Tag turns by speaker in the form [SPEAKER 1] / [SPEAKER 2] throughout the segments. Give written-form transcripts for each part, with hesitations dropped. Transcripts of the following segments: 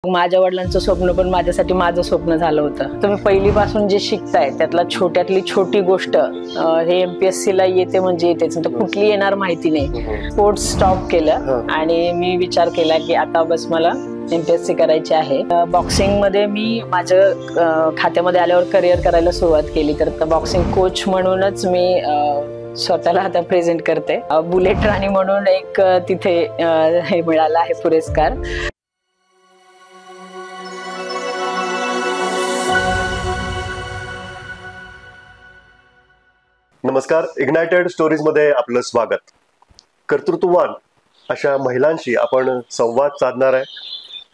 [SPEAKER 1] माझ्या वडिलांचं स्वप्न पण माझ्यासाठी माझं स्वप्न झालं होतं. तुम्ही पहिलीपासून जे शिकताय त्यातला छोट्यातली छोटी गोष्ट हे MPSC ला येते म्हणजे येतेच, तर कुठली येणार माहिती नाही. स्पोर्ट्स स्टॉप केलं आणि मी विचार केला की आता बस मला MPSC करायची आहे. बॉक्सिंग मध्ये मी माझ्या खात्यामध्ये आल्यावर करिअर करायला सुरुवात केली. तर बॉक्सिंग कोच म्हणूनच मी स्वतःला आता प्रेझेंट करते. बुलेट राणी म्हणून एक तिथे हे मिळाला आहे पुरस्कार.
[SPEAKER 2] नमस्कार, इग्नायटेड स्टोरीज मध्ये आपलं स्वागत. कर्तृत्ववान अशा महिलांशी आपण संवाद साधणार आहे.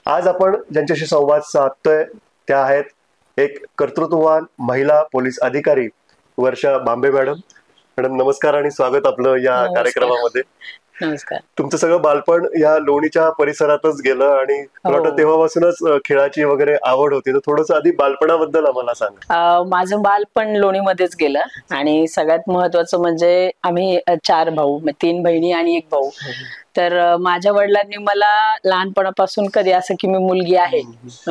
[SPEAKER 2] आज आपण ज्यांच्याशी संवाद साधतोय त्या आहेत एक कर्तृत्ववान महिला पोलीस अधिकारी वर्षा बांबे मॅडम. मॅडम नमस्कार आणि स्वागत आपलं या कार्यक्रमामध्ये.
[SPEAKER 1] नमस्कार.
[SPEAKER 2] तुमचं सगळं बालपण या लोणीच्या परिसरातच गेलं आणि मला वाटतं तेव्हापासूनच खेळाची वगैरे आवड होती. तर थोडंसं आधी बालपणाबद्दल आम्हाला सांगा.
[SPEAKER 1] माझं बालपण लोणीमध्येच गेलं आणि सगळ्यात महत्वाचं म्हणजे आम्ही 4 भाऊ, 3 बहिणी आणि 1 भाऊ. तर माझ्या वडिलांनी मला लहानपणापासून कधी असं की मी मुलगी आहे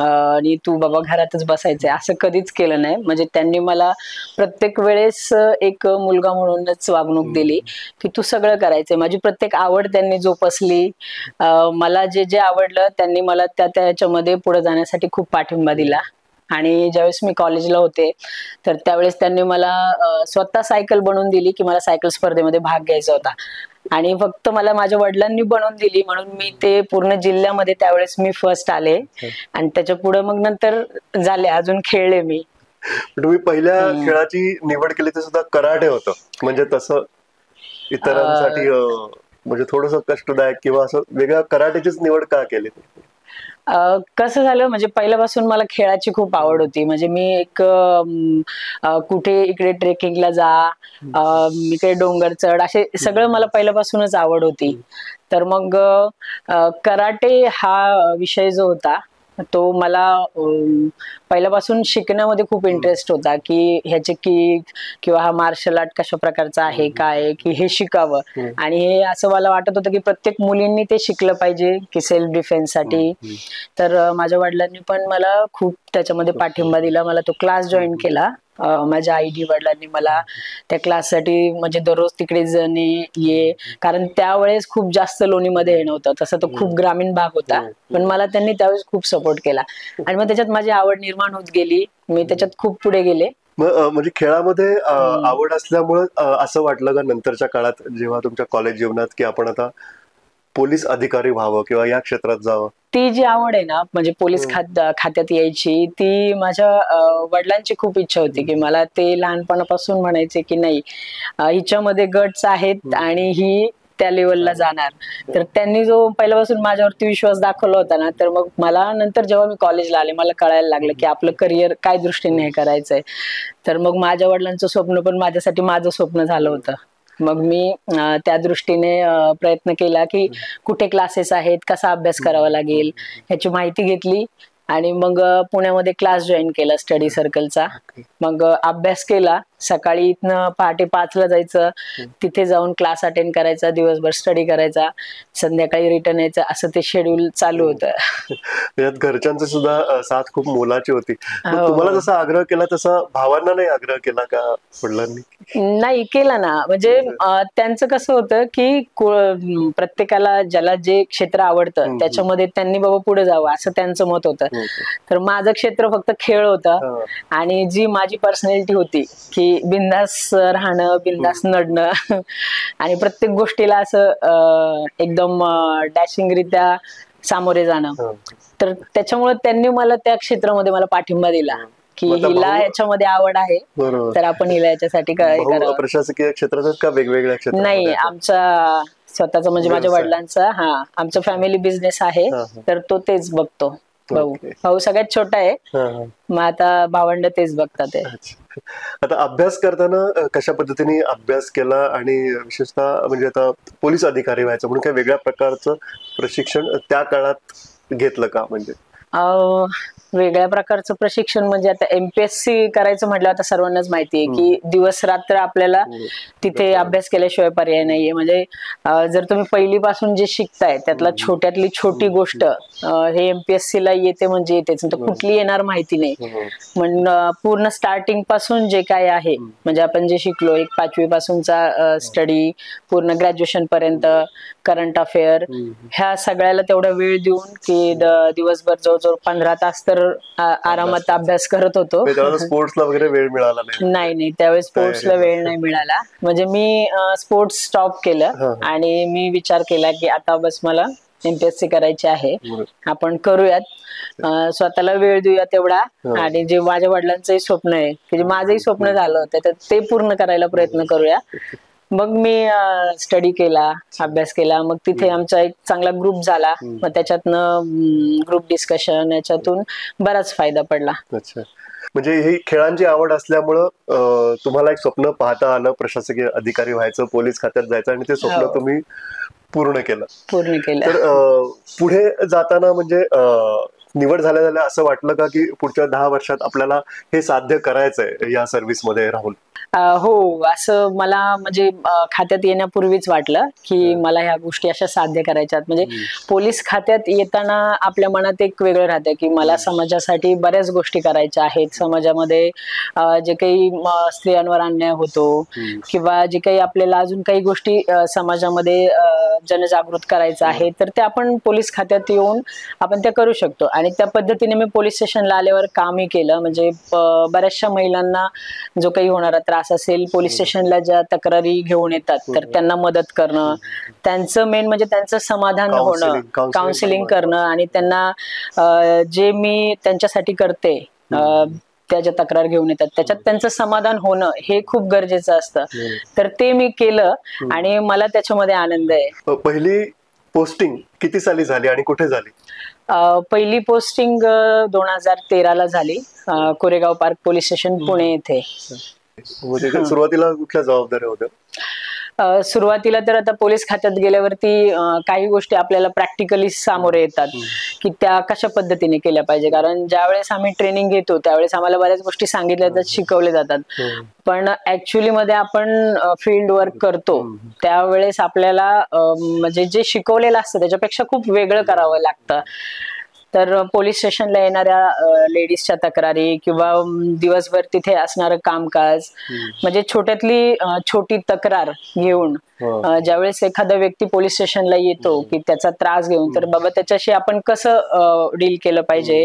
[SPEAKER 1] आणि तू बाबा घरातच बसायचंय असं कधीच केलं नाही. म्हणजे त्यांनी मला प्रत्येक वेळेस एक मुलगा म्हणूनच वागणूक दिली की तू सगळं करायचंय. माझी प्रत्येक आवड त्यांनी जोपासली. मला जे जे आवडलं त्यांनी मला त्याच्यामध्ये पुढे जाण्यासाठी खूप पाठिंबा दिला. आणि ज्यावेळेस मी कॉलेजला होते तर त्यावेळेस त्यांनी मला स्वतः सायकल बनवून दिली की मला सायकल स्पर्धेमध्ये भाग घ्यायचा होता आणि फक्त मला माझ्या वडिलांनी बनवून दिली म्हणून मी ते पूर्ण जिल्ह्यामध्ये त्यावेळेस मी फर्स्ट आले आणि त्याच्या पुढे मग नंतर झाले अजून खेळले मी.
[SPEAKER 2] तुम्ही पहिल्या खेळाची निवड केली ते सुद्धा कराटे होतं. म्हणजे तसं इतरांसाठी म्हणजे थोडंसं कष्टदायक किंवा असं वेगळ्या कराटेचीच निवड का केली?
[SPEAKER 1] कसं झालं म्हणजे पहिल्यापासून मला खेळाची खूप आवड होती. म्हणजे मी एक कुठे इकडे ट्रेकिंगला जा, इकडे डोंगर चढ, असे सगळं मला पहिल्यापासूनच आवड होती. तर मग कराटे हा विषय जो होता तो मला पहिल्यापासून शिकण्यामध्ये खूप इंटरेस्ट होता की ह्याचे किक किंवा हा मार्शल आर्ट कशा प्रकारचा आहे काय की हे शिकावं. आणि हे असं मला वाटत होतं की प्रत्येक मुलींनी ते शिकलं पाहिजे की सेल्फ डिफेन्स साठी. तर माझ्या वडिलांनी पण मला खूप त्याच्यामध्ये पाठिंबा दिला. मला तो क्लास जॉईन केला. माझ्या आई वडिलांनी मला त्या क्लाससाठी म्हणजे दररोज तिकडे ये, कारण त्यावेळेस खूप जास्त लोणीमध्ये हे नव्हतं, तसं तो खूप ग्रामीण भाग होता. पण मला त्यांनी त्यावेळेस खूप सपोर्ट केला आणि मग त्याच्यात माझी आवड निर्माण होत गेली. मी त्याच्यात खूप पुढे गेले.
[SPEAKER 2] म्हणजे खेळामध्ये आवड असल्यामुळे असं वाटलं का नंतरच्या काळात जेव्हा तुमच्या कॉलेज जीवनात की आपण आता पोलीस अधिकारी व्हावं किंवा या क्षेत्रात जावं?
[SPEAKER 1] ती जी आवड आहे ना म्हणजे पोलीस खात्यात यायची ती माझ्या वडिलांची खूप इच्छा होती की मला ते लहानपणापासून म्हणायचे की नाही हिच्यामध्ये गट्स आहेत आणि ही त्या लेवलला जाणार. तर त्यांनी जो पहिल्यापासून माझ्यावरती विश्वास दाखवला होता ना, तर मग मला नंतर जेव्हा मी कॉलेजला आले मला कळायला लागलं की आपलं करिअर काय दृष्टीने हे करायचंय. तर मग माझ्या वडिलांचं स्वप्न पण माझ्यासाठी माझं स्वप्न झालं होतं. मग मी त्या दृष्टीने प्रयत्न केला की कुठे क्लासेस आहेत, कसा अभ्यास करावा लागेल ह्याची माहिती घेतली आणि मग पुण्यामध्ये क्लास जॉईन केला स्टडी सर्कलचा. मग अभ्यास केला. सकाळी इथनं पहाटे 5 ला जायचं, तिथे जाऊन क्लास अटेंड करायचा, दिवसभर स्टडी करायचा, संध्याकाळी रिटर्न यायचं, असं ते शेड्यूल चालू होतं.
[SPEAKER 2] यात घरच्यांची सुद्धा साथ खूप मोलाची होती. तुम्हाला जसा आग्रह केला तसा भावांना नाही आग्रह केला का वडिलांनी?
[SPEAKER 1] नाही केला ना. म्हणजे त्यांचं कसं होतं की प्रत्येकाला ज्याला जे क्षेत्र आवडतं त्याच्यामध्ये त्यांनी बाबा पुढे जावं असं त्यांचं मत होतं. तर माझं क्षेत्र फक्त खेळ होतं आणि जी माझी पर्सनॅलिटी होती की बिंदास राहणं, बिंदास नडणं आणि प्रत्येक गोष्टीला असं एकदम डॅशिंगरित्या सामोरे जाणं. तर त्याच्यामुळे त्यांनी मला त्या क्षेत्रामध्ये मला पाठिंबा दिला की हिला ह्याच्यामध्ये आवड आहे तर आपण हिला याच्यासाठी काय करावं.
[SPEAKER 2] प्रशासकीय क्षेत्रात का वेगवेगळ्या क्षेत्रात?
[SPEAKER 1] नाही, आमचा स्वतःचा म्हणजे माझ्या वडिलांचा आमचा फॅमिली बिझनेस आहे तर तो तेच बघतो. भाऊ सगळ्यात छोटा आहे, मग आता भावंड तेच बघतात.
[SPEAKER 2] आता अभ्यास करताना कशा पद्धतीने अभ्यास केला आणि विशेषतः म्हणजे आता पोलीस अधिकारी व्हायचं म्हणून काही वेगळ्या प्रकारचं प्रशिक्षण त्या काळात घेतलं का? म्हणजे
[SPEAKER 1] वेगळ्या प्रकारचं प्रशिक्षण म्हणजे आता MPSC करायचं म्हटलं आता सर्वांनाच माहिती आहे की दिवस रात्र आपल्याला तिथे अभ्यास केल्याशिवाय पर्याय नाहीये. म्हणजे जर तुम्ही पहिलीपासून जे शिकताय त्यातला छोट्यातली छोटी गोष्ट हे MPSC ला येते म्हणजे येतेच, तर कुठली येणार माहिती नाही. पण पूर्ण स्टार्टिंग पासून जे काय आहे म्हणजे आपण जे शिकलो एक 5वी पासूनचा स्टडी पूर्ण ग्रॅज्युएशन पर्यंत करंट अफेअर ह्या सगळ्याला तेवढा वेळ देऊन की दिवसभर जवळजवळ 15 तास तर आरामात अभ्यास करत होतो.
[SPEAKER 2] स्पोर्ट्सला वगैरे वेळ मिळाला
[SPEAKER 1] नाही नाही त्यावेळेस स्पोर्ट्सला वेळ नाही मिळाला. म्हणजे मी स्पोर्ट्स स्टॉप केलं आणि मी विचार केला की आता बस मला MPSC करायची आहे, आपण करूयात, स्वतःला वेळ देऊया तेवढा. आणि जे माझ्या वडिलांचंही स्वप्न आहे की माझंही स्वप्न झालं होतं तर ते पूर्ण करायला प्रयत्न करूया. मग मी स्टडी केला, अभ्यास केला. मग तिथे आमचा एक चांगला ग्रुप झाला. मग त्याच्यातनं ग्रुप डिस्कशन याच्यातून बराच फायदा पडला.
[SPEAKER 2] अच्छा, म्हणजे ही खेळांची आवड असल्यामुळं तुम्हाला एक स्वप्न पाहता आलं, प्रशासकीय अधिकारी व्हायचं, पोलीस खात्यात जायचं, आणि ते स्वप्न तुम्ही पूर्ण केलं. तर पुढे जाताना म्हणजे निवड झाल्या असं वाटलं का की पुढच्या 10 वर्षात आपल्याला हे साध्य करायचंय या सर्व्हिसमध्ये राहून?
[SPEAKER 1] हो, असं मला म्हणजे खात्यात येण्यापूर्वीच वाटलं की मला ह्या गोष्टी अशा साध्य करायच्यात. म्हणजे पोलीस खात्यात येताना आपल्या मनात एक वेगळं राहतं की मला समाजासाठी बऱ्याच गोष्टी करायच्या आहेत. समाजामध्ये जे काही स्त्रियांवर अन्याय होतो किंवा जे काही आपल्याला अजून काही गोष्टी समाजामध्ये जनजागृत करायचं आहे तर ते आपण पोलीस खात्यात येऊन आपण त्या करू शकतो. आणि त्या पद्धतीने मी पोलीस स्टेशनला आल्यावर कामही केलं. म्हणजे बऱ्याचशा महिलांना जो काही होणारा त्रास असेल, पोलीस स्टेशनला ज्या तक्रारी घेऊन येतात तर त्यांना मदत करणं, त्यांचं मेन म्हणजे त्यांचं समाधान होणं, काउन्सिलिंग करणं, आणि त्यांना जे मी त्यांच्यासाठी करते त्या ज्या तक्रार घेऊन येतात त्याच्यात त्यांचं समाधान होणं हे खूप गरजेचं असतं. तर ते मी केलं आणि मला त्याच्यामध्ये आनंद आहे.
[SPEAKER 2] पहिली पोस्टिंग किती साली झाली आणि कुठे झाली?
[SPEAKER 1] पहिली पोस्टिंग 2013 ला झाली, Koregaon park police station Pune येथे.
[SPEAKER 2] सुरुवातीला कुठल्या जबाबदाऱ्या होत्या?
[SPEAKER 1] सुरुवातीला तर आता पोलीस खात्यात गेल्यावरती काही गोष्टी आपल्याला प्रॅक्टिकली सामोरे येतात की त्या कशा पद्धतीने केल्या पाहिजे. कारण ज्यावेळेस आम्ही ट्रेनिंग घेतो त्यावेळेस आम्हाला बऱ्याच गोष्टी सांगितल्या जातात, शिकवल्या जातात, पण ऍक्च्युअली मध्ये आपण फील्ड वर्क करतो त्यावेळेस आपल्याला म्हणजे जे शिकवलेलं असतं त्याच्यापेक्षा खूप वेगळं करावं लागतं. तर पोलीस स्टेशनला येणाऱ्या लेडीजच्या तक्रारी किंवा दिवसभर तिथे असणारं कामकाज, म्हणजे छोट्यातली छोटी तक्रार घेऊन ज्यावेळेस एखादा व्यक्ती पोलीस स्टेशनला येतो की त्याचा त्रास घेऊन, तर बाबा त्याच्याशी आपण कसं डील केलं पाहिजे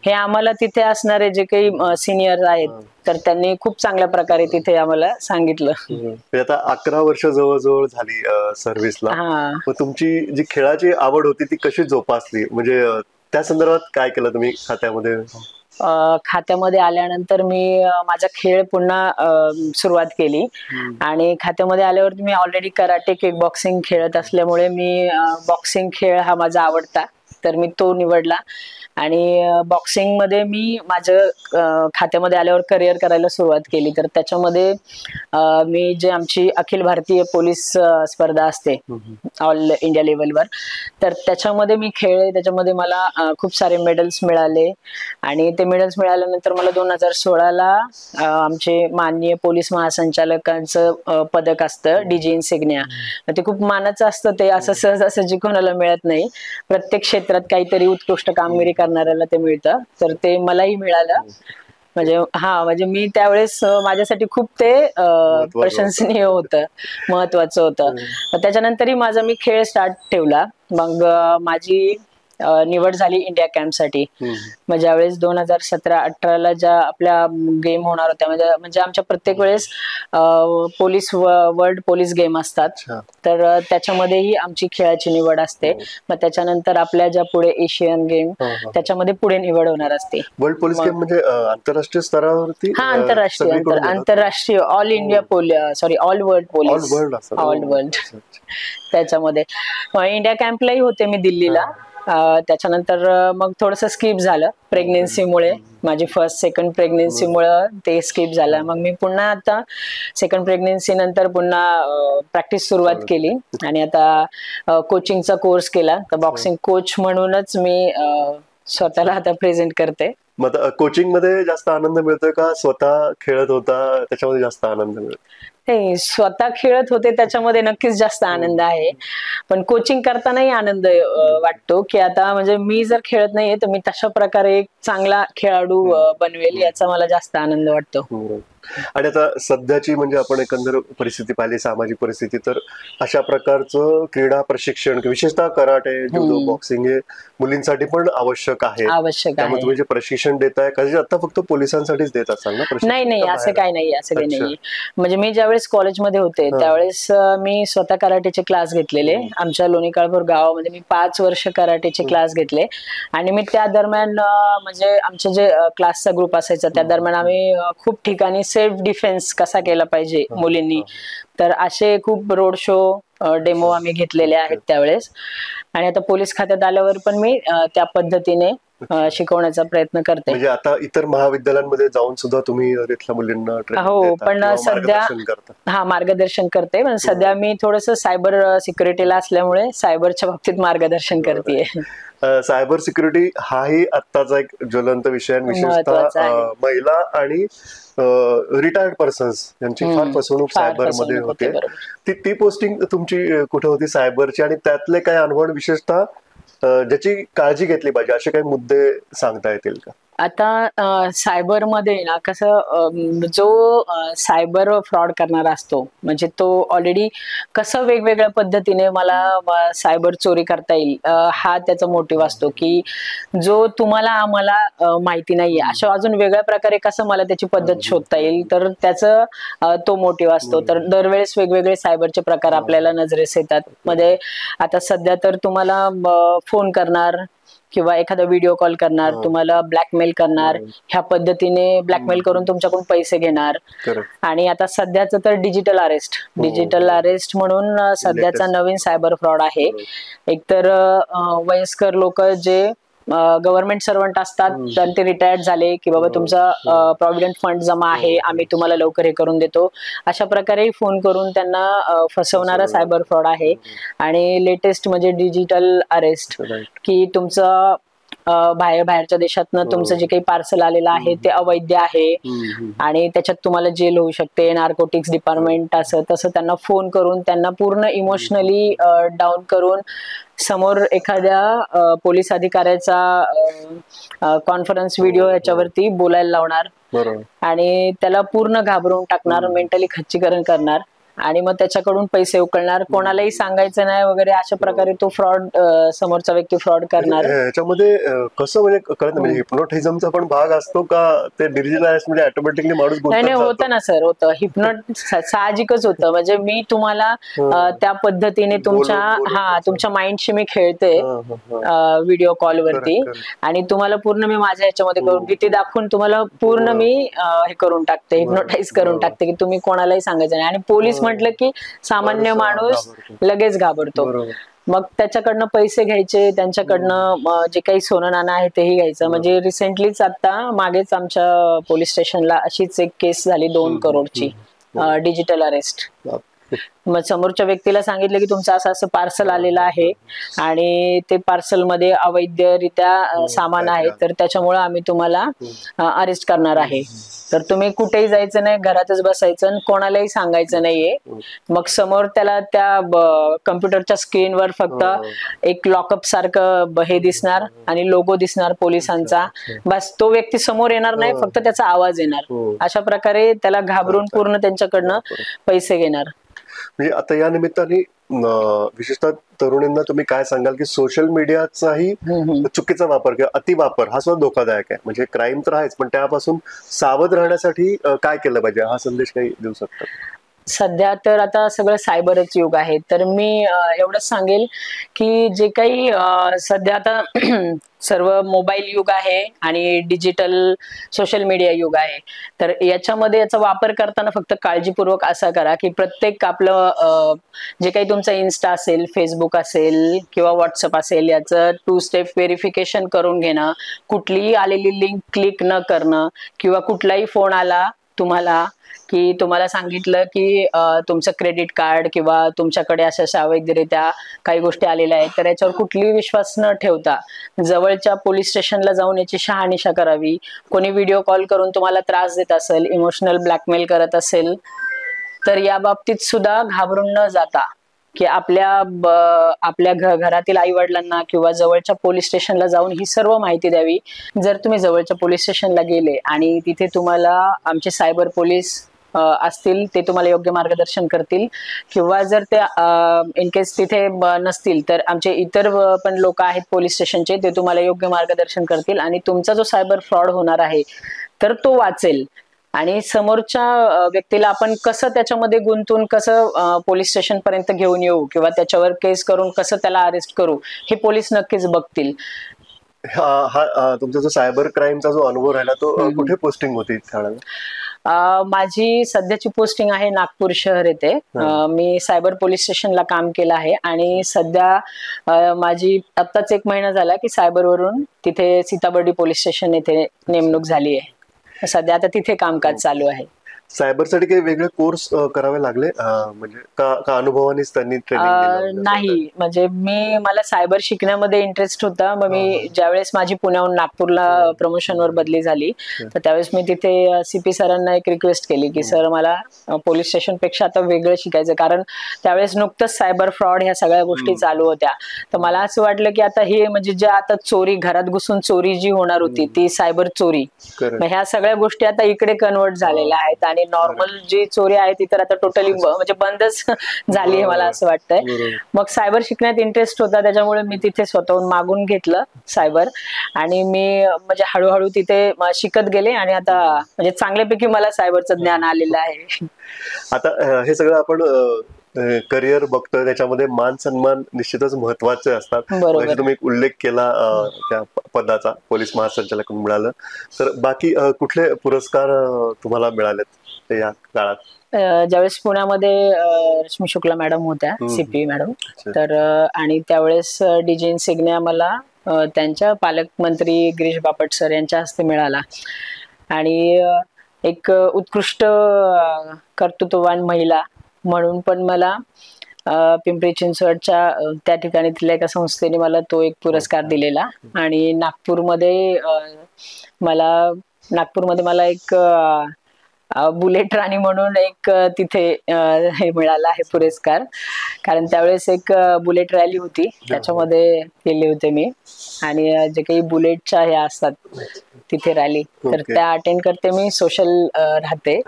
[SPEAKER 1] हे आम्हाला तिथे असणारे जे काही सिनियर आहेत तर त्यांनी खूप चांगल्या प्रकारे तिथे आम्हाला सांगितलं.
[SPEAKER 2] आता 11 वर्ष जवळजवळ झाली सर्व्हिसला. मग तुमची जी खेळाची आवड होती ती कशी जोपासली? म्हणजे त्या संदर्भात काय केलं तुम्ही खात्यामध्ये?
[SPEAKER 1] खात्यामध्ये आल्यानंतर मी माझा खेळ पुन्हा सुरुवात केली. आणि खात्यामध्ये आल्यावर मी ऑलरेडी कराटे, किक बॉक्सिंग खेळत असल्यामुळे मी बॉक्सिंग खेळ हा माझा आवडता, तर मी तो निवडला. आणि बॉक्सिंग मध्ये मी माझं खात्यामध्ये आल्यावर करिअर करायला सुरुवात केली. तर त्याच्यामध्ये मी जे आमची अखिल भारतीय पोलीस स्पर्धा असते ऑल इंडिया लेवलवर, तर त्याच्यामध्ये मी खेळले. त्याच्यामध्ये मला खूप सारे मेडल्स मिळाले. आणि ते मेडल्स मिळाल्यानंतर मला 2016 ला आमचे माननीय पोलीस महासंचालकांचं पदक असतं DG इन्सिग्निया. ते खूप मानाचं असतं. ते असं सहजासहजी कोणाला मिळत नाही. प्रत्येक क्षेत्रात काहीतरी उत्कृष्ट कामगिरी करणाऱ्याला ते मिळतं. तर ते मलाही मिळालं. म्हणजे मी त्यावेळेस माझ्यासाठी खूप ते प्रशंसनीय होतं, महत्वाचं होतं. त्याच्यानंतरही माझा मी खेळ स्टार्ट ठेवला. मग माझी निवड झाली इंडिया कॅम्प साठी. मग ज्यावेळेस 2017-18 ज्या आपल्या गेम होणार होत्या, म्हणजे आमच्या प्रत्येक वेळेस पोलीस वर्ल्ड पोलीस गेम असतात, तर त्याच्यामध्येही आमची खेळाची निवड असते. मग त्याच्यानंतर आपल्या ज्या पुढे एशियन गेम त्याच्यामध्ये पुढे निवड होणार असते.
[SPEAKER 2] वर्ल्ड पोलीस गेम म्हणजे आंतरराष्ट्रीय स्तरावरती?
[SPEAKER 1] हा, आंतरराष्ट्रीय all India all world police, all world. त्याच्यामध्ये इंडिया कॅम्पलाही होते मी दिल्लीला. त्याच्यानंतर मग थोडस स्किप झालं प्रेग्नेन्सीमुळे. माझी फर्स्ट सेकंड प्रेग्नेन्सीमुळे ते स्किप झालं. मग मी पुन्हा आता सेकंड प्रेग्नेन्सी नंतर पुन्हा प्रॅक्टिस सुरुवात केली आणि आता कोचिंगचा कोर्स केला. तर बॉक्सिंग कोच म्हणूनच मी स्वतःला आता प्रेझेंट करते.
[SPEAKER 2] मग कोचिंग मध्ये जास्त आनंद मिळतोय का स्वतः खेळत होता त्याच्यामध्ये जास्त आनंद मिळतो?
[SPEAKER 1] नाही, स्वतः खेळत होते त्याच्यामध्ये नक्कीच जास्त आनंद आहे, पण कोचिंग करतानाही आनंद वाटतो की आता म्हणजे मी जर खेळत नाहीये तर मी तशा प्रकारे एक चांगला खेळाडू बनवेल, याचा मला जास्त आनंद वाटतो.
[SPEAKER 2] आणि आता सध्याची म्हणजे आपण एकंदर परिस्थिती पाहिली, सामाजिक परिस्थिती, तर अशा प्रकारचं क्रीडा प्रशिक्षण विशेषतः कराटे, जुडो, बॉक्सिंग हे मुलींसाठी पण आवश्यक आहे. त्यामुळे तुम्ही जे प्रशिक्षण देताय कधी आता फक्त पोलिसांसाठीच देत असाल ना प्रशिक्षण?
[SPEAKER 1] नाही नाही, असं काही नाही, असं काही नाही. म्हणजे मी ज्यावेळेस कॉलेजमध्ये होते त्यावेळेस मी स्वतः कराटेचे क्लास घेतलेले. आमच्या लोणी काळभोर गावामध्ये मी 5 वर्ष कराटेचे क्लास घेतले आणि मी त्या दरम्यान म्हणजे आमचे जे क्लासचा ग्रुप असायचा त्या दरम्यान आम्ही खूप ठिकाणी सेल्फ डिफेन्स कसा केला पाहिजे मुलींनी, तर असे खूप रोड शो डेमो आम्ही घेतलेले आहेत त्यावेळेस. आणि आता पोलीस खात्यात आल्यावर पण मी त्या पद्धतीने शिकवण्याचा प्रयत्न करते.
[SPEAKER 2] म्हणजे आता इतर महाविद्यालयांमध्ये जाऊन सुद्धा तुम्ही तिथल्या मुलींना
[SPEAKER 1] हो, पण सध्या मार्गदर्शन करते. पण सध्या मी थोडस सायबर सिक्युरिटीला असल्यामुळे सायबरच्या बाबतीत मार्गदर्शन करते.
[SPEAKER 2] सायबर सिक्युरिटी हाही आत्ताचा एक ज्वलंत विषय, विशेषतः महिला आणि रिटायर्ड पर्सन्स यांची फार फसवणूक सायबर मध्ये होते. ती पोस्टिंग तुमची कुठे होती सायबरची, आणि त्यातले काही अनुभव विशेषतः ज्याची काळजी घेतली पाहिजे असे काही मुद्दे सांगता येतील का?
[SPEAKER 1] आता सायबरमध्ये ना कसं, जो सायबर फ्रॉड करणारा असतो म्हणजे तो ऑलरेडी कसं वेगवेगळ्या पद्धतीने मला सायबर चोरी करता येईल हा त्याचा मोटिव्ह असतो, की जो तुम्हाला आम्हाला माहिती नाहीये अशा अजून वेगळ्या प्रकारे कसं मला त्याची पद्धत शोधता येईल, तर त्याचा तो मोटिव्ह असतो. तर दरवेळेस वेगवेगळे सायबरचे प्रकार आपल्याला नजरेस येतात. मध्ये आता सध्या तर तुम्हाला फोन करणार किंवा एखादा व्हिडिओ कॉल करणार, तुम्हाला ब्लॅकमेल करणार, ह्या पद्धतीने ब्लॅकमेल करून तुमच्याकडून पैसे घेणार. आणि आता सध्याचं तर डिजिटल अरेस्ट म्हणून सध्याचा नवीन सायबर फ्रॉड आहे. एकतर वयस्कर लोक जे गव्हर्नमेंट सर्वंट असतात तर ते रिटायर्ड झाले की बाबा तुमचा प्रॉव्हिडंट फंड जमा आहे, आम्ही तुम्हाला लवकर हे करून देतो, अशा प्रकारे फोन करून त्यांना फसवणारा सायबर फ्रॉड आहे. आणि लेटेस्ट म्हणजे डिजिटल अरेस्ट, की तुमचं बाहेरच्या देशातनं तुमचं जे काही पार्सल आलेलं आहे ते अवैध आहे आणि त्याच्यात तुम्हाला जेल होऊ शकते, नार्कोटिक्स डिपार्टमेंट असं तसं त्यांना फोन करून त्यांना पूर्ण इमोशनली डाऊन करून समोर एखाद्या पोलीस अधिकाऱ्याचा कॉन्फरन्स व्हिडिओ याच्यावरती बोलायला लावणार आणि त्याला पूर्ण घाबरवून टाकणार, मेंटली खच्चीकरण करणार आणि मग त्याच्याकडून पैसे उकळणार, कोणालाही सांगायचं नाही वगैरे, अशा प्रकारे तो फ्रॉड समोरचा व्यक्ती फ्रॉड करणार.
[SPEAKER 2] याच्यामध्ये कसं म्हणजे कळत नाही, हिप्नोटिझमचा पण भाग असतो का ते डिजिटल म्हणजे ऑटोमॅटिकली माणूस
[SPEAKER 1] नाही होतं ना सर, होतं साहजिकच होतं. म्हणजे मी तुम्हाला त्या पद्धतीने तुमच्या माइंडशी मी खेळते व्हिडिओ कॉल वरती आणि तुम्हाला पूर्ण मी माझ्या ह्याच्यामध्ये करून भीती दाखवून तुम्हाला पूर्ण मी हे करून टाकते, हिप्नोटाईज करून टाकते की तुम्ही कोणालाही सांगायचं नाही. आणि पोलीस म्हटलं की सामान्य माणूस लगेच घाबरतो. मग त्याच्याकडनं पैसे घ्यायचे, त्यांच्याकडनं जे काही सोनं नाणं आहे तेही घ्यायचं. म्हणजे रिसेंटलीच आता मागेच आमच्या पोलीस स्टेशनला अशीच एक केस झाली 2 करोडची डिजिटल अरेस्ट. मग समोरच्या व्यक्तीला सांगितलं की तुमचं असं असं पार्सल आलेलं आहे आणि ते पार्सल मध्ये अवैधरित्या सामान आहे, तर त्याच्यामुळे आम्ही तुम्हाला अरेस्ट करणार आहे. तर तुम्ही कुठेही जायचं नाही, घरातच बसायचं आणि कोणालाही सांगायचं नाहीये. मग समोर त्याला त्या कम्प्युटरच्या स्क्रीनवर फक्त एक लॉकअप सारखं हे दिसणार आणि लोगो दिसणार पोलिसांचा, बस. तो व्यक्ती समोर येणार नाही, फक्त त्याचा आवाज येणार. अशा प्रकारे त्याला घाबरून पूर्ण त्यांच्याकडनं पैसे घेणार.
[SPEAKER 2] म्हणजे आता या निमित्ताने विशेषतः तरुणींना तुम्ही काय सांगाल की सोशल मीडियाचाही चुकीचा वापर किंवा अतिवापर हा सुद्धा धोकादायक आहे? म्हणजे क्राईम तर आहेच, पण त्यापासून सावध राहण्यासाठी काय केलं पाहिजे, हा संदेश काही देऊ शकता?
[SPEAKER 1] सध्या तर आता सगळं सायबरच युग आहे, तर मी एवढंच सांगेल की जे काही सध्या आता सर्व मोबाईल युग आहे आणि डिजिटल सोशल मीडिया युग आहे, तर याच्यामध्ये याचा वापर करताना फक्त काळजीपूर्वक असा करा की प्रत्येक आपलं जे काही तुमचं इन्स्टा असेल, फेसबुक असेल किंवा व्हॉट्सअप असेल, याचं 2 स्टेप व्हेरिफिकेशन करून घेणं, कुठलीही आलेली लिंक क्लिक न करणं किंवा कुठलाही फोन आला तुम्हाला की तुम्हाला सांगितलं की तुमचं क्रेडिट कार्ड किंवा तुमच्याकडे अशा अशा अवैधरित्या काही गोष्टी आलेल्या आहेत, तर याच्यावर कुठलीही विश्वास न ठेवता जवळच्या पोलीस स्टेशनला जाऊन याची शहानिशा करावी. कोणी व्हिडिओ कॉल करून तुम्हाला त्रास देत असेल, इमोशनल ब्लॅकमेल करत असेल, तर या बाबतीत सुद्धा घाबरून न जाता की आपल्या घरातील आई वडिलांना किंवा जवळच्या पोलीस स्टेशनला जाऊन ही सर्व माहिती द्यावी. जर तुम्ही जवळच्या पोलीस स्टेशनला गेले आणि तिथे तुम्हाला आमचे सायबर पोलीस असतील, ते तुम्हाला योग्य मार्गदर्शन करतील, किंवा जर ते इन केस तिथे नसतील तर आमचे इतर पण लोक आहेत पोलीस स्टेशनचे, ते तुम्हाला योग्य मार्गदर्शन करतील आणि तुमचा जो सायबर फ्रॉड होणार आहे तर तो वाचेल. आणि समोरच्या व्यक्तीला आपण कसं त्याच्यामध्ये गुंतून कसं पोलीस स्टेशन पर्यंत घेऊन येऊ किंवा त्याच्यावर केस करून कसं त्याला अरेस्ट करू हे पोलीस नक्कीच बघतील.
[SPEAKER 2] तुमचा जो सायबर क्राईमचा जो अनुभव राहिला तो कुठे पोस्टिंग होती शाळेला?
[SPEAKER 1] माझी सध्याची पोस्टिंग आहे नागपूर शहर येथे. मी सायबर पोलीस स्टेशनला काम केलं आहे आणि सध्या माझी आत्ताच 1 महिना झाला की सायबरवरून तिथे सीताबर्डी पोलीस स्टेशन येथे नेमणूक झाली आहे. सध्या आता तिथे कामकाज चालू आहे.
[SPEAKER 2] सायबरसाठी काही वेगळे कोर्स करावे लागले म्हणजे का अनुभवानेच त्यांनी ट्रेनिंग?
[SPEAKER 1] नाही, म्हणजे मला सायबर शिकण्यामध्ये इंटरेस्ट होता. मग मी ज्यावेळेस माझी पुण्याहून नागपूरला प्रमोशनवर बदली झाली तर त्यावेळेस मी तिथे सीपी सरांना एक रिक्वेस्ट केली की सर मला पोलीस स्टेशन पेक्षा आता वेगळं शिकायचं, कारण त्यावेळेस नुकतंच सायबर फ्रॉड ह्या सगळ्या गोष्टी चालू होत्या. तर मला असं वाटलं की आता हे म्हणजे जे आता चोरी, घरात घुसून चोरी जी होणार होती ती सायबर चोरी, ह्या सगळ्या गोष्टी आता इकडे कन्वर्ट झालेल्या आहेत आणि नॉर्मल जी चोरी आहे ती तर आता टोटली म्हणजे बंदच झाली आहे मला असं वाटतंय. मग सायबर शिकण्यात इंटरेस्ट होता, त्याच्यामुळे मी तिथे स्वतःहून मागून घेतलं सायबर आणि मी म्हणजे हळूहळू तिथे शिकत गेले आणि आता म्हणजे चांगल्यापैकी मला सायबरचं ज्ञान आलेलं आहे.
[SPEAKER 2] आता हे सगळं आपण करिअर बघतोय, त्याच्यामध्ये मान सन्मान निश्चितच महत्वाचे असतात. तुम्ही एक उल्लेख केला त्या पदाचा, पोलीस महासंचालक मिळालं, तर बाकी कुठले पुरस्कार तुम्हाला मिळालेत या काळात?
[SPEAKER 1] ज्यावेळेस पुण्यामध्ये रश्मी शुक्ला मॅडम होत्या, सीपी मॅडम, तर आणि त्यावेळेस डीजी इन्सिग्निया मला त्यांच्या पालकमंत्री गिरीश बापट सर यांच्या हस्ते मिळाला आणि एक उत्कृष्ट कर्तृत्ववान महिला म्हणून पण मला पिंपरी चिंचवडच्या त्या ठिकाणी तिथल्या एका संस्थेने मला तो एक पुरस्कार दिलेला. आणि नागपूरमध्ये मला एक बुलेट राणी म्हणून एक तिथे हे मिळाला आहे पुरस्कार, कारण त्यावेळेस एक बुलेट रॅली होती, त्याच्यामध्ये गेले होते मी आणि जे काही बुलेटच्या हे असतात तिथे रॅली, तर त्या अटेंड करते मी, सोशल राहते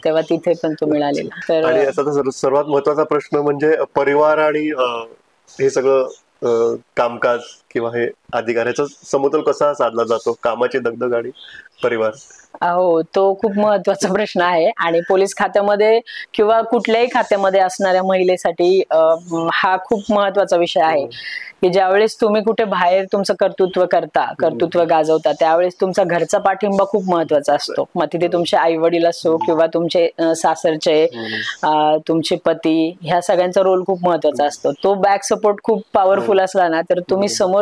[SPEAKER 1] तेव्हा तिथे पण तो मिळालेला.
[SPEAKER 2] तर सर्वात महत्वाचा प्रश्न म्हणजे परिवार आणि हे सगळं कामकाज किंवा हे अधिकाऱ्याचा समतोल कसा साधला जातो, कामाची दगदग आणि परिवार?
[SPEAKER 1] हो, तो खूप महत्वाचा प्रश्न आहे आणि पोलीस खात्यामध्ये किंवा कुठल्याही खात्यामध्ये असणाऱ्या महिलेसाठी हा खूप महत्वाचा विषय आहे की ज्यावेळेस तुम्ही कुठे बाहेर तुमचं कर्तृत्व गाजवता त्यावेळेस तुमचा घरचा पाठिंबा खूप महत्वाचा असतो. मग तिथे तुमचे आई वडील असो किंवा तुमचे सासरचे, तुमचे पती, ह्या सगळ्यांचा रोल खूप महत्वाचा असतो. तो बॅक सपोर्ट खूप पॉवरफुल असला ना तर तुम्ही समोर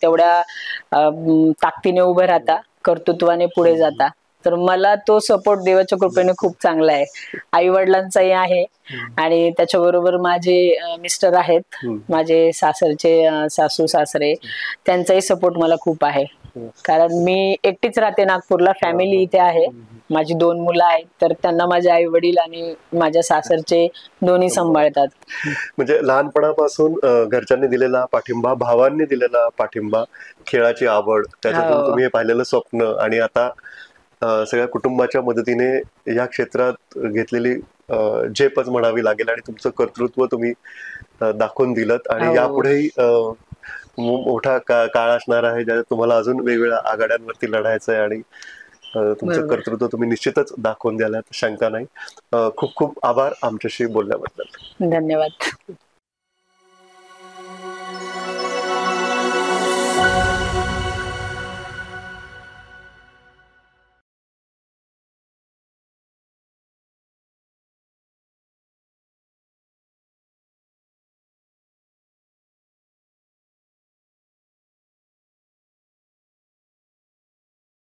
[SPEAKER 1] तेवढ्या ताकदीने उभे राहता, कर्तृत्वाने पुढे जाता. तर मला तो सपोर्ट देवाच्या कृपेने खूप चांगला आहे, आई वडिलांचाही आहे आणि त्याच्याबरोबर माझे मिस्टर आहेत, माझे सासरचे सासू सासरे, त्यांचाही सपोर्ट मला खूप आहे. कारण मी एकटीच राहते नागपूरला, फॅमिली इथे आहे, माझी 2 मुलं आहेत, तर त्यांना माझे आई वडील आणि माझ्या सासरचे दोन्ही सांभाळतात.
[SPEAKER 2] म्हणजे लहानपणापासून घरच्यांनी दिलेला पाठिंबा, भावांनी दिलेला पाठिंबा, खेळाची आवड, त्याच्यातून तुम्ही पाहिलेलं स्वप्न आणि आता सगळ्या कुटुंबाच्या मदतीने या क्षेत्रात घेतलेली झेपच म्हणावी लागेल आणि तुमचं कर्तृत्व तुम्ही दाखवून दिलत आणि यापुढेही मोठा काळ असणार आहे ज्यात तुम्हाला अजून वेगवेगळ्या आघाड्यांवरती लढायचं आहे आणि तुमचं कर्तृत्व तुम्ही निश्चितच दाखवून द्याल, शंका नाही. खूप खूप आभार आमच्याशी बोलल्याबद्दल.
[SPEAKER 1] धन्यवाद.